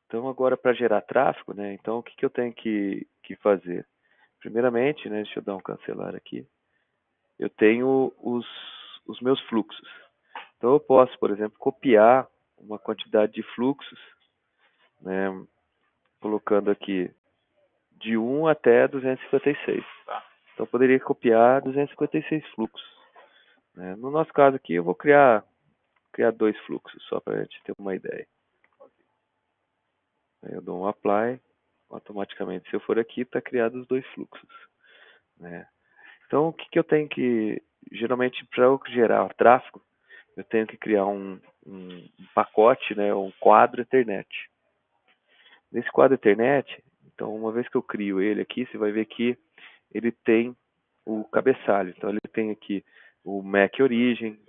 Então agora para gerar tráfego, né? Então o que eu tenho que fazer? Primeiramente, né? Deixa eu dar um cancelar aqui. Eu tenho os meus fluxos. Então eu posso, por exemplo, copiar uma quantidade de fluxos, né? Colocando aqui de 1 até 256. Tá. Então eu poderia copiar 256 fluxos, né? No nosso caso aqui eu vou criar 2 fluxos, só para a gente ter uma ideia. Aí eu dou um apply, automaticamente se eu for aqui está criado os 2 fluxos, né? Então o que eu tenho que, geralmente para eu gerar o tráfego, eu tenho que criar um pacote, né, um quadro Ethernet. Nesse quadro Ethernet, então uma vez que eu crio ele aqui, você vai ver que ele tem o cabeçalho. Então ele tem aqui o MAC origem,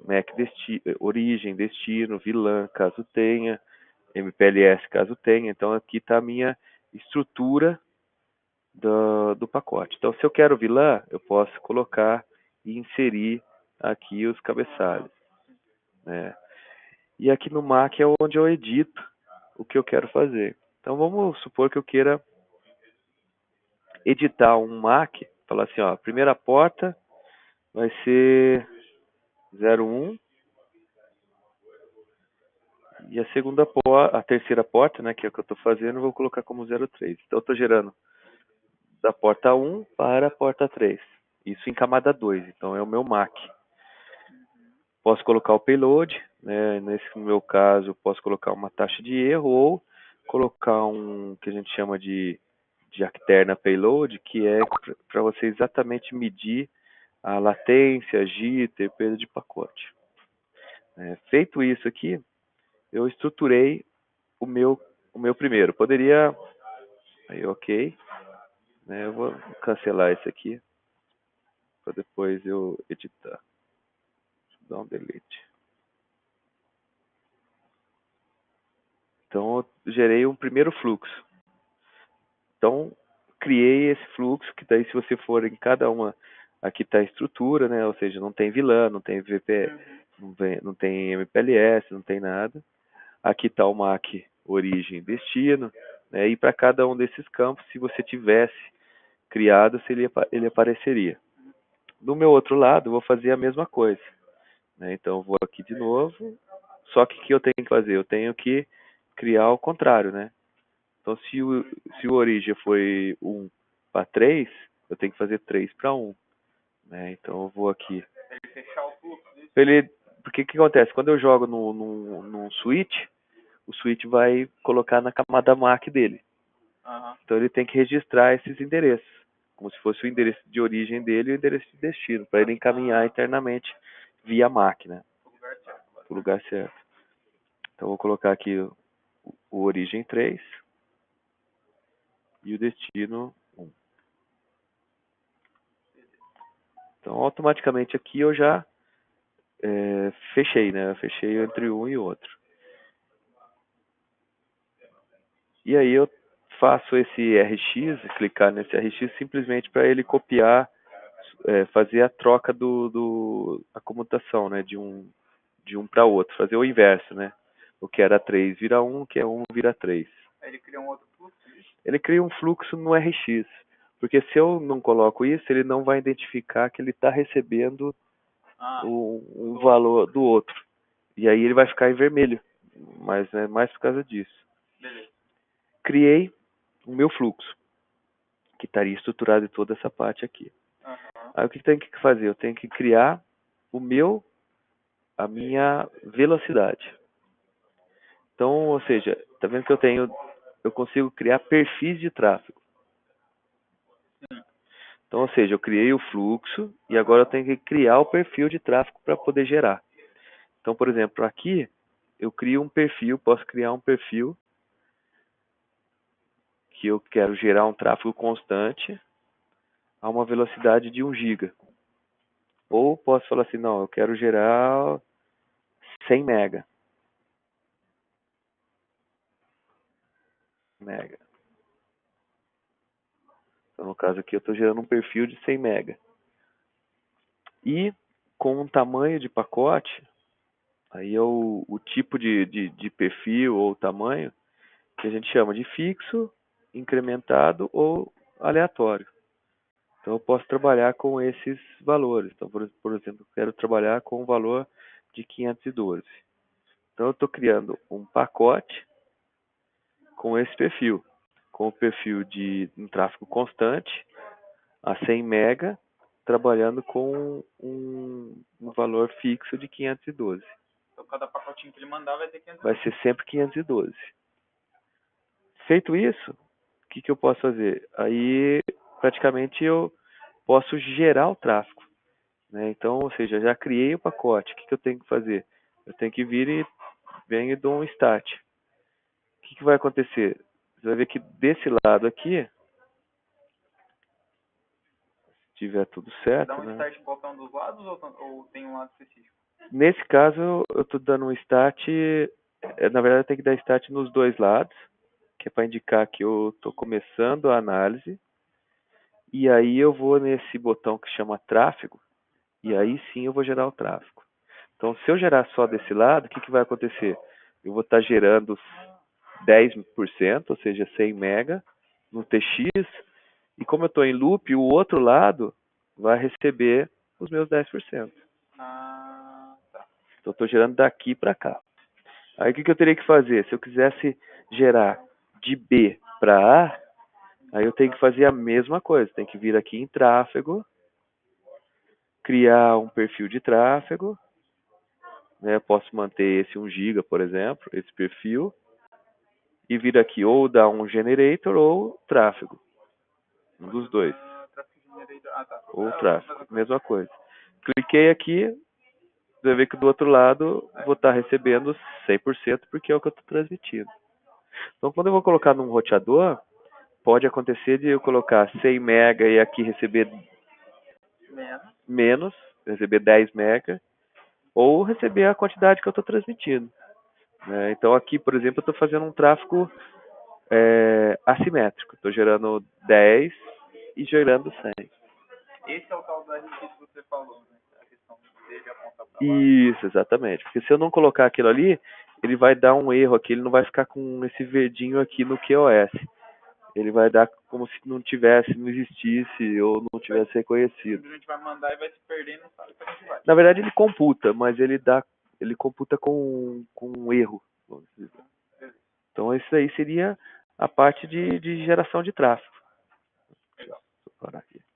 origem, destino, VLAN, caso tenha, MPLS, caso tenha. Então aqui está a minha estrutura do pacote. Então se eu quero VLAN, eu posso colocar e inserir aqui os cabeçalhos, né? E aqui no MAC é onde eu edito o que eu quero fazer. Então vamos supor que eu queira editar um MAC, falar assim, ó, a primeira porta vai ser 01 e a terceira porta, né, que é o que eu estou fazendo, eu vou colocar como 03. Então eu estou gerando da porta 1 para a porta 3. Isso em camada 2, então é o meu MAC. Posso colocar o payload, né, nesse meu caso, posso colocar uma taxa de erro ou colocar um que a gente chama de Acterna Payload, que é para você exatamente medir a latência, jitter, perda de pacote. Feito isso aqui, eu estruturei o meu primeiro. Poderia, aí ok, né, eu vou cancelar esse aqui para depois eu editar. Deixa eu dar um delete. Então eu gerei um primeiro fluxo. Então criei esse fluxo que daí se você for em cada uma, aqui está a estrutura, né? Ou seja, não tem VLAN, não tem VP, não tem MPLS, não tem nada. Aqui está o MAC origem destino, né? E para cada um desses campos, se você tivesse criado, ele apareceria. Do meu outro lado, eu vou fazer a mesma coisa, né? Então eu vou aqui de novo, só que o que eu tenho que fazer? Eu tenho que criar ao contrário, né? Então se o origem foi 1 para 3, eu tenho que fazer 3 para 1, né? Então eu vou aqui. Ele fechar o fluxo. Porque o que acontece? Quando eu jogo num switch, o switch vai colocar na camada MAC dele. Uhum. Então ele tem que registrar esses endereços, como se fosse o endereço de origem dele e o endereço de destino, para ele encaminhar internamente via MAC, né? O lugar certo. Então eu vou colocar aqui o origem 3 e o destino 1. Então automaticamente aqui eu já fechei, né? Eu fechei entre um e outro. E aí eu faço esse RX, clicar nesse RX simplesmente para ele copiar, fazer a troca a comutação, né? De um para outro, fazer o inverso, né? O que era 3 vira 1, o que é 1 vira 3. Aí ele cria um outro fluxo? Ele cria um fluxo no RX, porque se eu não coloco isso, ele não vai identificar que ele está recebendo um valor do outro. E aí ele vai ficar em vermelho, mas é mais por causa disso. Beleza. Criei o meu fluxo, que estaria estruturado em toda essa parte aqui. Uhum. Aí o que tem que fazer? Eu tenho que criar a minha velocidade. Então, ou seja, tá vendo que eu consigo criar perfis de tráfego. Então, ou seja, eu criei o fluxo e agora eu tenho que criar o perfil de tráfego para poder gerar. Então, por exemplo, aqui eu crio um perfil, posso criar um perfil que eu quero gerar um tráfego constante a uma velocidade de 1 GB. Ou posso falar assim, não, eu quero gerar 100 mega. Então, no caso aqui, eu estou gerando um perfil de 100 mega. E com um tamanho de pacote, aí é o tipo de perfil ou tamanho que a gente chama de fixo, incrementado ou aleatório. Então, eu posso trabalhar com esses valores. Então, por exemplo, eu quero trabalhar com o valor de 512. Então, eu estou criando um pacote com esse perfil, com o perfil de um tráfego constante a 100 mega, trabalhando com um valor fixo de 512. Então cada pacotinho que ele mandar vai ter 500. Vai ser sempre 512. Feito isso, o que eu posso fazer? Aí, praticamente, eu posso gerar o tráfego, né? Então, ou seja, já criei o pacote. O que eu tenho que fazer? Eu tenho que vir e venho e dou um start. O que vai acontecer? Você vai ver que desse lado aqui, se tiver tudo certo, Dá um né? start em qualquer um dos lados ou tem um lado específico? Nesse caso, eu estou dando um start. Na verdade, eu tenho que dar start nos dois lados, que é para indicar que eu estou começando a análise. E aí eu vou nesse botão que chama tráfego, e aí sim eu vou gerar o tráfego. Então, se eu gerar só desse lado, o que vai acontecer? Eu vou estar gerando 10%, ou seja, 100 mega no TX, e como eu estou em loop, o outro lado vai receber os meus 10%. Ah, tá. Então, eu estou gerando daqui para cá. Aí, o que eu teria que fazer? Se eu quisesse gerar de B para A, aí eu tenho que fazer a mesma coisa. Tem que vir aqui em tráfego, criar um perfil de tráfego, né? Posso manter esse 1 GB, por exemplo, esse perfil, e vir aqui ou dar um generator ou tráfego. Um dos dois. Traffic generator. Ah, tá. Ou tráfego, mesma coisa. Cliquei aqui, você vai ver que do outro lado vou estar recebendo 100% porque é o que eu estou transmitindo. Então, quando eu vou colocar num roteador, pode acontecer de eu colocar 100 mega e aqui receber menos, receber 10 mega, ou receber a quantidade que eu estou transmitindo. Né? Então, aqui, por exemplo, eu estou fazendo um tráfego assimétrico. Estou gerando 10 e gerando 100. Esse é o tal do RT que você falou, né? A questão dele apontar para lá. Isso, exatamente. Porque se eu não colocar aquilo ali, ele vai dar um erro aqui, ele não vai ficar com esse verdinho aqui no QoS. Ele vai dar como se não tivesse, não existisse ou não tivesse reconhecido. A gente vai mandar e vai se perder e não sabe para onde vai. Na verdade ele computa, mas ele computa com um erro. Vamos dizer. Então isso aí seria a parte de geração de tráfego. Deixa eu parar aqui.